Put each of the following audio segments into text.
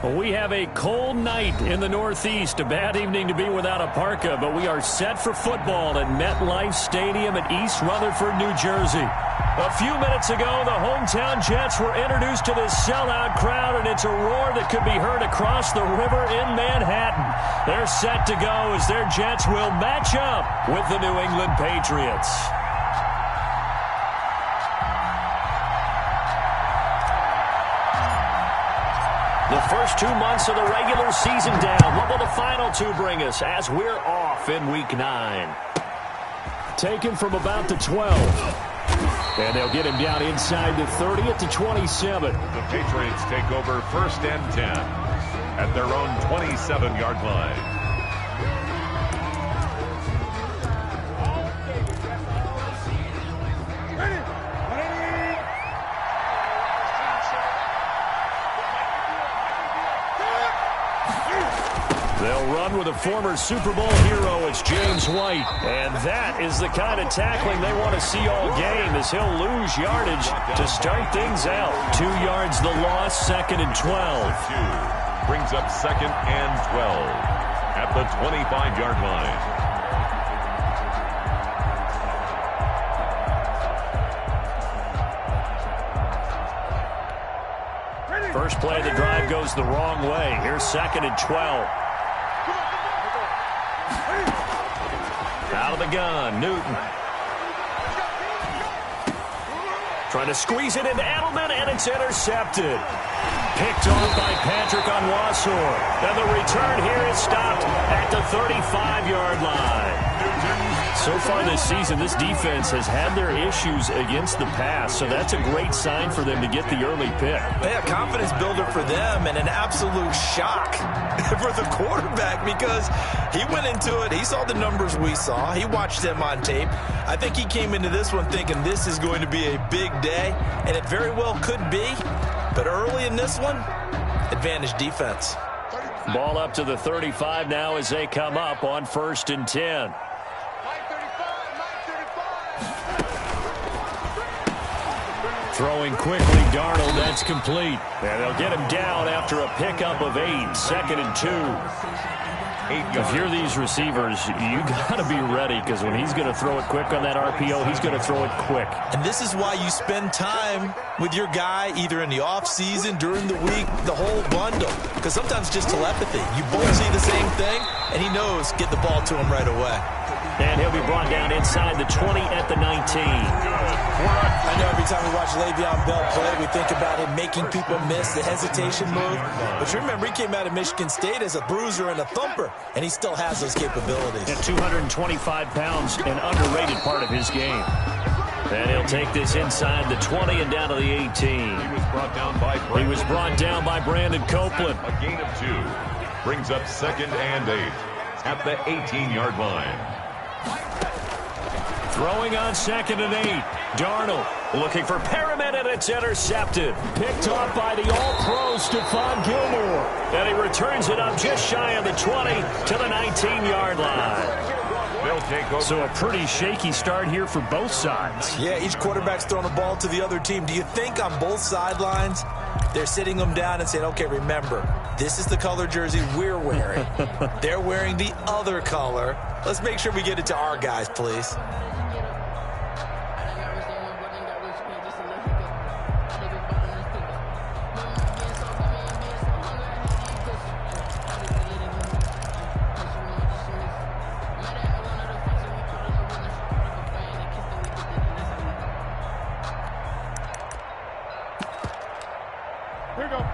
We have a cold night in the Northeast. A bad evening to be without a parka, but we are set for football at MetLife Stadium in East Rutherford, New Jersey. A few minutes ago, the hometown Jets were introduced to this sellout crowd, and it's a roar that could be heard across the river in Manhattan. They're set to go as their Jets will match up with the New England Patriots. The first 2 months of the regular season down. What will the final two bring us as we're off in Week 9? Taken from about the 12. And they'll get him down inside the 30 at the 27. The Patriots take over 1st and 10 at their own 27-yard line. They'll run with a former Super Bowl hero. It's James White. And that is the kind of tackling they want to see all game, as he'll lose yardage to start things out. 2 yards the loss, 2nd and 12. Brings up 2nd and 12 at the 25-yard line. First play of the drive goes the wrong way. Here's 2nd and 12. Out of the gun, Newton. Trying to squeeze it into Edelman, and it's intercepted. Picked off by Patrick Onwuasor. And the return here is stopped at the 35-yard line. So far this season, this defense has had their issues against the pass, so that's a great sign for them to get the early pick. Yeah, confidence builder for them, and an absolute shock for the quarterback, because he went into it, he saw the numbers we saw, he watched them on tape. I think he came into this one thinking this is going to be a big day, and it very well could be, but early in this one, advantage defense. Ball up to the 35 now as they come up on 1st and 10. Throwing quickly, Darnold, that's complete. And they'll get him down after a pickup of 8, 2nd and 2. If you're these receivers, you got to be ready, because when he's going to throw it quick on that RPO, he's going to throw it quick. And this is why you spend time with your guy either in the offseason, during the week, the whole bundle. Because sometimes just telepathy. You both see the same thing, and he knows get the ball to him right away. And he'll be brought down inside the 20 at the 19. I know every time we watch Le'Veon Bell play, we think about him making people miss the hesitation move. But you remember, he came out of Michigan State as a bruiser and a thumper, and he still has those capabilities. At 225 pounds, an underrated part of his game. And he'll take this inside the 20 and down to the 18. He was brought down by Brandon Copeland. A gain of 2. Brings up 2nd and 8 at the 18-yard line. Throwing on 2nd and 8. Darnold looking for Perriman, and it's intercepted. Picked off by the all-pro Stephon Gilmore. And he returns it up just shy of the 20 to the 19-yard line. They'll take over. So a pretty shaky start here for both sides. Yeah, each quarterback's throwing the ball to the other team. Do you think on both sidelines they're sitting them down and saying, okay, remember, this is the color jersey we're wearing. They're wearing the other color. Let's make sure we get it to our guys, please.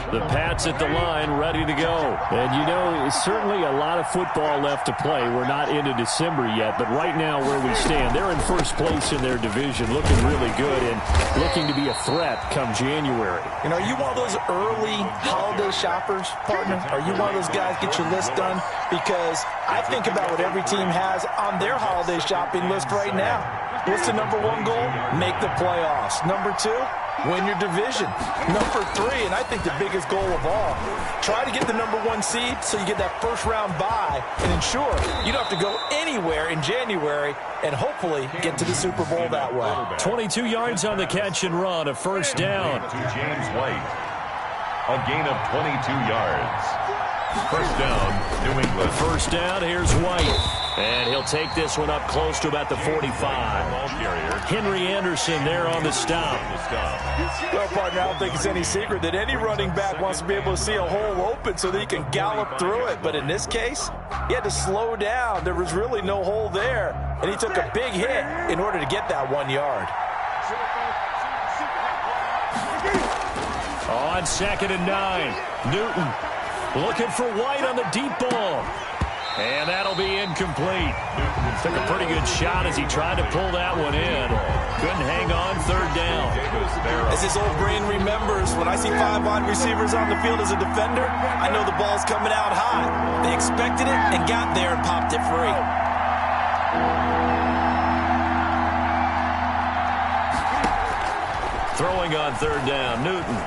The Pats at the line, ready to go. And, you know, certainly a lot of football left to play. We're not into December yet, but right now where we stand, they're in first place in their division, looking really good and looking to be a threat come January. You know, are you one of those early holiday shoppers, partner? Are you one of those guys get your list done? Because I think about what every team has on their holiday shopping list right now. What's the number 1 goal? Make the playoffs. Number 2? Win your division. Number 3, and I think the biggest goal of all, try to get the number 1 seed so you get that first-round bye and ensure you don't have to go anywhere in January and hopefully get to the Super Bowl that way. 22 yards on the catch and run, a first down. To James White. A gain of 22 yards. First down, New England. First down, here's White. And he'll take this one up close to about the 45. Henry Anderson there on the stop. Well, partner, I don't think it's any secret that any running back wants to be able to see a hole open so that he can gallop through it. But in this case, he had to slow down. There was really no hole there. And he took a big hit in order to get that 1 yard. On 2nd and 9, Newton looking for White on the deep ball. And that'll be incomplete. Took a pretty good shot as he tried to pull that one in. Couldn't hang on, 3rd down. As his old brain remembers, when I see 5 wide receivers on the field as a defender, I know the ball's coming out high. They expected it and got there and popped it free. Throwing on 3rd down, Newton.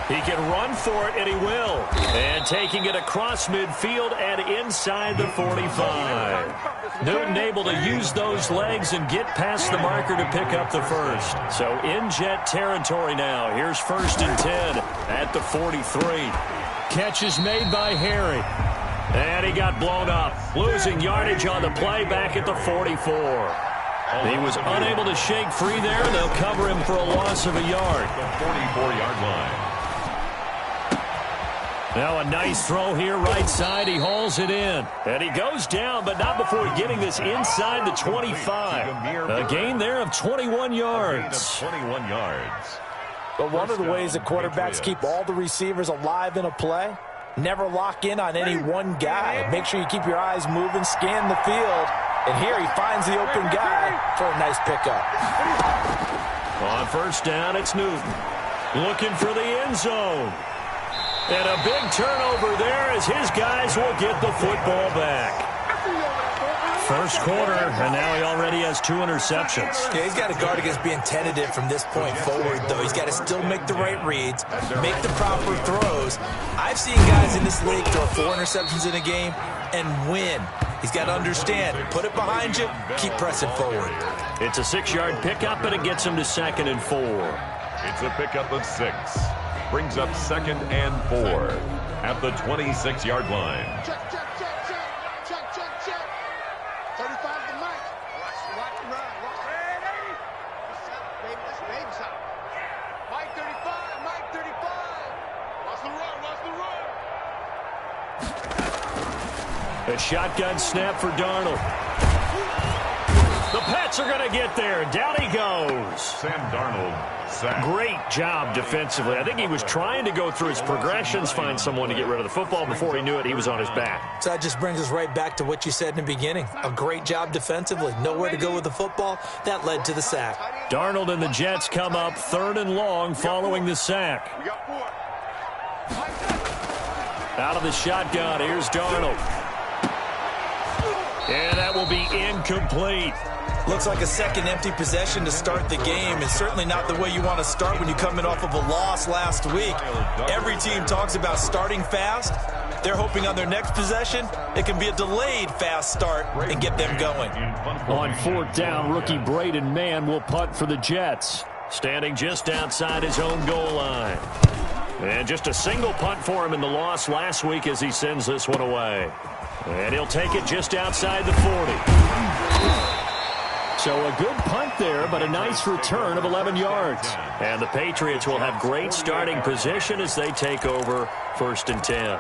He can run for it, and he will. And taking it across midfield and inside the 45. Newton able to use those legs and get past the marker to pick up the first. So in jet territory now. Here's 1st and 10 at the 43. Catch is made by Harry. And he got blown up. Losing yardage on the play back at the 44. He was unable to shake free there. They'll cover him for a loss of a yard. The 44-yard line. Now a nice throw here, right side. He hauls it in. And he goes down, but not before getting this inside the 25. A gain there of 21 yards. 21 yards. But one of the ways that quarterbacks keep all the receivers alive in a play, never lock in on any one guy. Make sure you keep your eyes moving, scan the field. And here he finds the open guy for a nice pickup. On 1st down, it's Newton. Looking for the end zone. And a big turnover there as his guys will get the football back. First quarter, and now he already has 2 interceptions. Yeah, he's got to guard against being tentative from this point forward, though. He's got to still make the right reads, make the proper throws. I've seen guys in this league throw 4 interceptions in a game and win. He's got to understand, put it behind you, keep pressing forward. It's a 6-yard pickup, and it gets him to 2nd and 4. It's a pickup of 6. Brings up 2nd and 4 at the 26-yard line. Check. 35 to Mike. Watch the run. Ready? Let's baby shot. Mike 35. Watch the run. A shotgun snap for Darnold. The Pats are going to get there. Down he goes. Sam Darnold sacked. Great job defensively. I think he was trying to go through his progressions, find someone to get rid of the football. Before he knew it, he was on his back. So that just brings us right back to what you said in the beginning. A great job defensively. Nowhere to go with the football. That led to the sack. Darnold and the Jets come up 3rd and long following the sack. Out of the shotgun, here's Darnold. And that will be incomplete. Looks like a second empty possession to start the game, and certainly not the way you want to start when you're coming off of a loss last week. Every team talks about starting fast. They're hoping on their next possession, it can be a delayed fast start and get them going. On 4th down, rookie Braden Mann will punt for the Jets, standing just outside his own goal line. And just a single punt for him in the loss last week as he sends this one away. And he'll take it just outside the 40. So a good punt there, but a nice return of 11 yards. And the Patriots will have great starting position as they take over 1st and 10.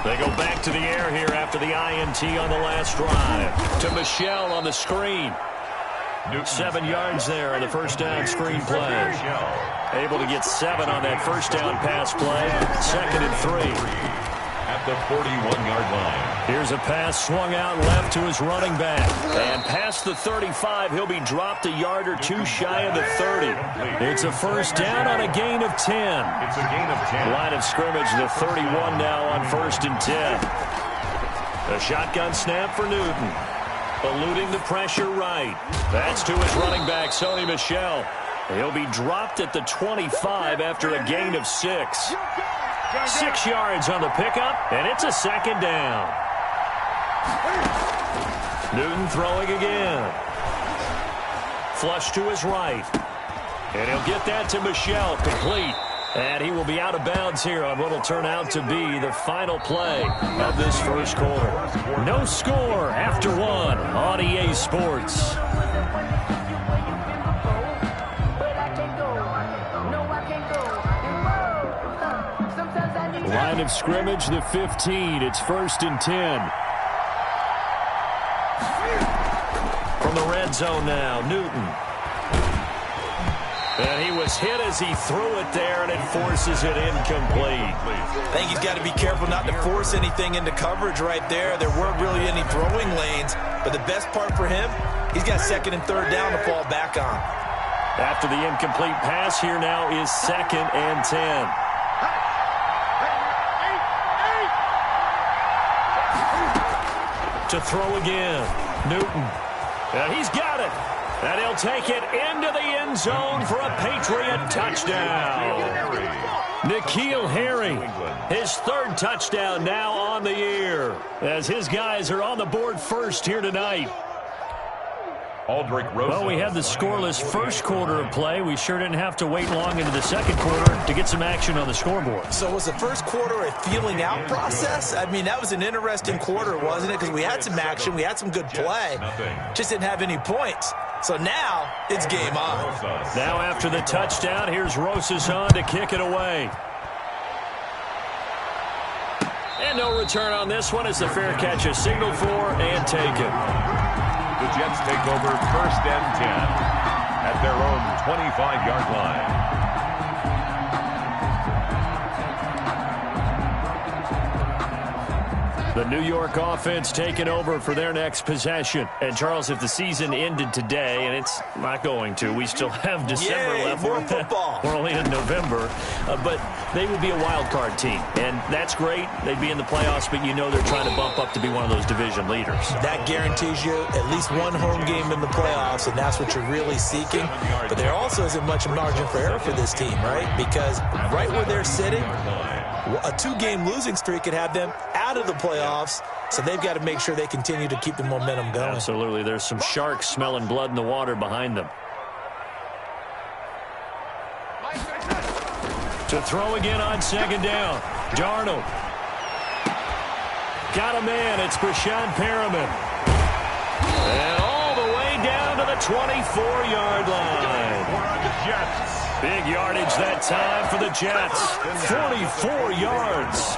They go back to the air here after the INT on the last drive. To Michelle on the screen. 7 yards there on the 1st down screen play. Able to get 7 on that 1st down pass play. 2nd and 3. At the 41-yard line. Here's a pass swung out left to his running back. And past the 35, he'll be dropped a yard or 2 shy of the 30. It's a 1st down on a gain of 10. It's a gain of 10. Line of scrimmage, the 31 now on 1st and 10. A shotgun snap for Newton. Eluding the pressure right. That's to his running back, Sony Michel. He'll be dropped at the 25 after a gain of 6. 6 yards on the pickup, and it's a second down. Newton throwing again. Flush to his right. And he'll get that to Michel, complete. And he will be out of bounds here on what will turn out to be the final play of this first quarter. No score after one on EA Sports. Line of scrimmage, the 15. It's 1st and 10. From the red zone now, Newton. And he was hit as he threw it there, and it forces it incomplete. I think he's got to be careful not to force anything into coverage right there. There weren't really any throwing lanes, but the best part for him, he's got 2nd and 3rd down to fall back on. After the incomplete pass, here now is 2nd and 10. To throw again, Newton. And he's got it. And he'll take it into the end zone for a Patriot touchdown. N'Keal Harry, his 3rd touchdown now on the year, as his guys are on the board first here tonight. Well, we had the scoreless first quarter of play. We sure didn't have to wait long into the second quarter to get some action on the scoreboard. So was the first quarter a feeling out process? I mean, that was an interesting quarter, wasn't it? Because we had some action, we had some good play, just didn't have any points. So now it's game on. Now after the touchdown, here's Rosas on to kick it away. And no return on this one as the fair catch is signaled for and taken. The Jets take over 1st and 10 at their own 25-yard line. The New York offense taking over for their next possession. And, Charles, if the season ended today, and it's not going to, we still have December left. More football. We're only in November. But they would be a wild card team. And that's great. They'd be in the playoffs, but you know they're trying to bump up to be one of those division leaders. That guarantees you at least one home game in the playoffs, and that's what you're really seeking. But there also isn't much margin for error for this team, right? Because right where they're sitting, a 2-game losing streak could have them out of the playoffs, so they've got to make sure they continue to keep the momentum going. Absolutely. There's some sharks smelling blood in the water behind them. To throw again on 2nd down. Darnold. Got a man. It's Brashad Perriman. And all the way down to the 24-yard line. Big yardage that time for the Jets. 44 yards.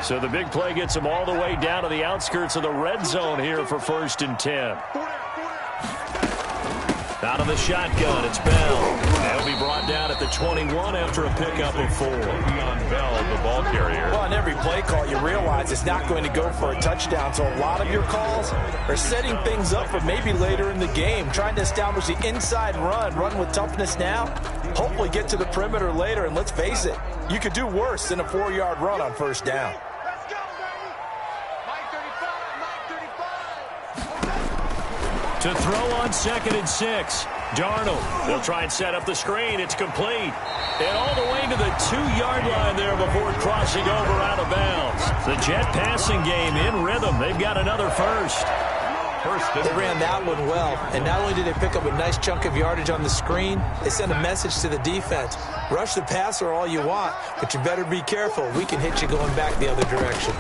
So the big play gets them all the way down to the outskirts of the red zone here for 1st and 10. Out of the shotgun, it's Bell. He'll be brought down at the 21 after a pickup of 4. Le'Veon Bell, the ball carrier. Well, on every play call, you realize it's not going to go for a touchdown. So a lot of your calls are setting things up for maybe later in the game, trying to establish the inside run with toughness now, hopefully get to the perimeter later. And let's face it, you could do worse than a 4-yard run on 1st down. To throw on 2nd and 6. Darnold. They'll try and set up the screen. It's complete. And all the way to the 2-yard line there before crossing over out of bounds. The Jet passing game in rhythm. They've got another first. They ran that one well. And not only did they pick up a nice chunk of yardage on the screen, they sent a message to the defense. Rush the passer all you want, but you better be careful. We can hit you going back the other direction.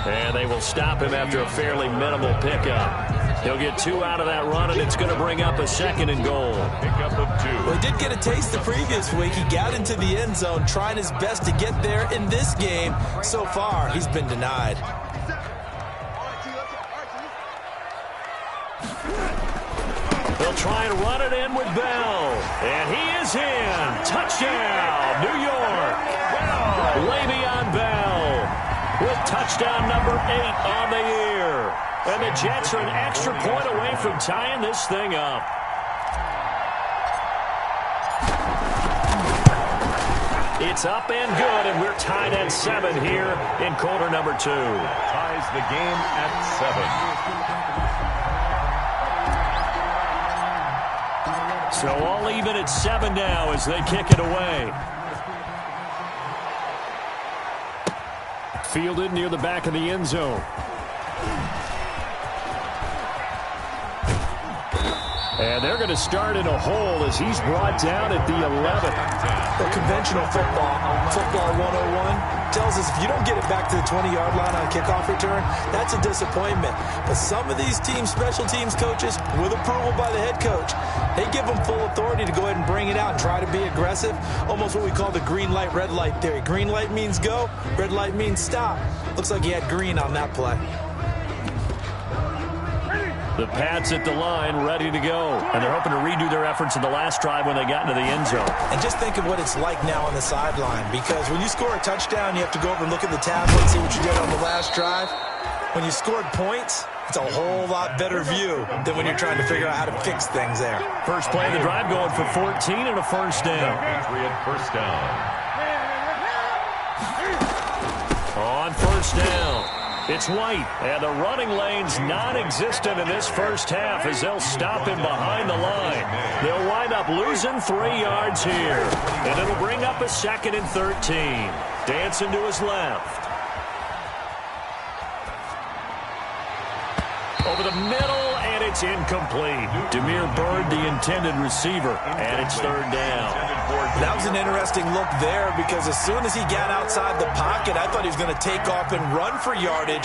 And they will stop him after a fairly minimal pickup. He'll get 2 out of that run, and it's going to bring up a 2nd and goal. Pickup of 2. Well, he did get a taste the previous week. He got into the end zone, trying his best to get there in this game. So far, he's been denied. They'll try and run it in with Bell. And he is in. Touchdown, New York. Le'Veon Bell with touchdown number 8 on the year. And the Jets are an extra point away from tying this thing up. It's up and good, and we're tied at 7 here in quarter number 2. Ties the game at 7. So all even at 7 now as they kick it away. Fielded near the back of the end zone. And they're going to start in a hole as he's brought down at the 11th. The conventional football 101, tells us if you don't get it back to the 20-yard line on a kickoff return, that's a disappointment. But some of these special teams coaches, with approval by the head coach, they give them full authority to go ahead and bring it out and try to be aggressive, almost what we call the green light, red light theory. Green light means go, red light means stop. Looks like he had green on that play. The Pats at the line, ready to go. And they're hoping to redo their efforts in the last drive when they got into the end zone. And just think of what it's like now on the sideline, because when you score a touchdown, you have to go over and look at the tablet and see what you did on the last drive. When you scored points, it's a whole lot better view than when you're trying to figure out how to fix things there. First play of the drive going for 14 and a first down. Patriot first down. On first down, it's White, and the running lane's non-existent in this first half as they'll stop him behind the line. They'll wind up losing 3 yards here, and it'll bring up a 2nd and 13. Dancing to his left. Over the middle, and it's incomplete. Demir Bird, the intended receiver, and it's 3rd down. That was an interesting look there, because as soon as he got outside the pocket, I thought he was going to take off and run for yardage.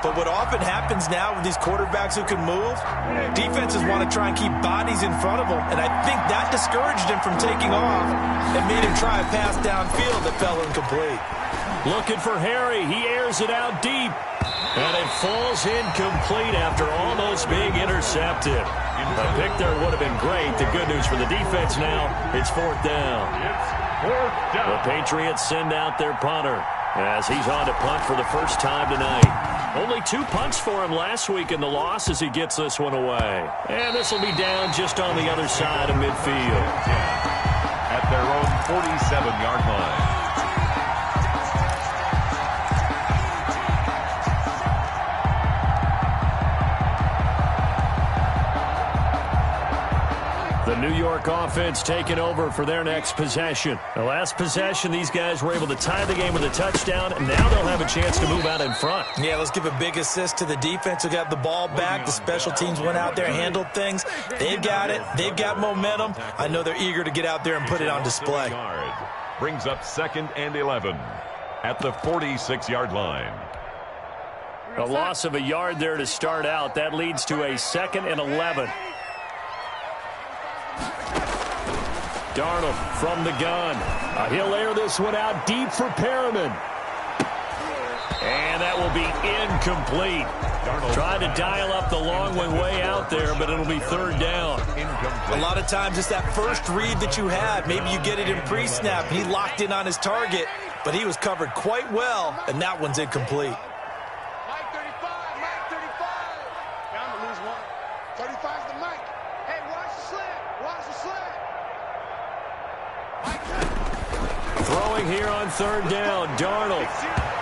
But what often happens now with these quarterbacks who can move, defenses want to try and keep bodies in front of them, and I think that discouraged him from taking off and made him try a pass downfield that fell incomplete. Looking for Harry. He airs it out deep. And it falls incomplete after almost being intercepted. A pick there would have been great. The good news for the defense now, it's 4th down. The Patriots send out their punter as he's on to punt for the first time tonight. Only 2 punts for him last week in the loss as he gets this one away. And this will be down just on the other side of midfield. At their own 47-yard line. The New York offense taking over for their next possession. The last possession, these guys were able to tie the game with a touchdown, and now they'll have a chance to move out in front. Yeah, let's give a big assist to the defense who got the ball back. The special teams went out there, handled things. They've got it. They've got momentum. I know they're eager to get out there and put it on display. Brings up 2nd and 11 at the 46-yard line. A loss of a yard there to start out. That leads to a 2nd and 11. Darnold from the gun. He'll air this one out deep for Perriman. And that will be incomplete. Tried to dial up the long one way out there, but it'll be 3rd down. A lot of times it's that first read that you had. Maybe you get it in pre-snap. He locked in on his target, but he was covered quite well, and that one's incomplete. Mike 35, Mike 35. Bound to lose one. 35's the Mike. Hey, watch the slant. Watch the slant. Throwing here on 3rd down, Darnold.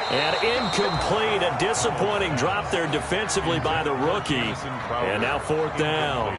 And incomplete, a disappointing drop there defensively by the rookie. And now 4th down.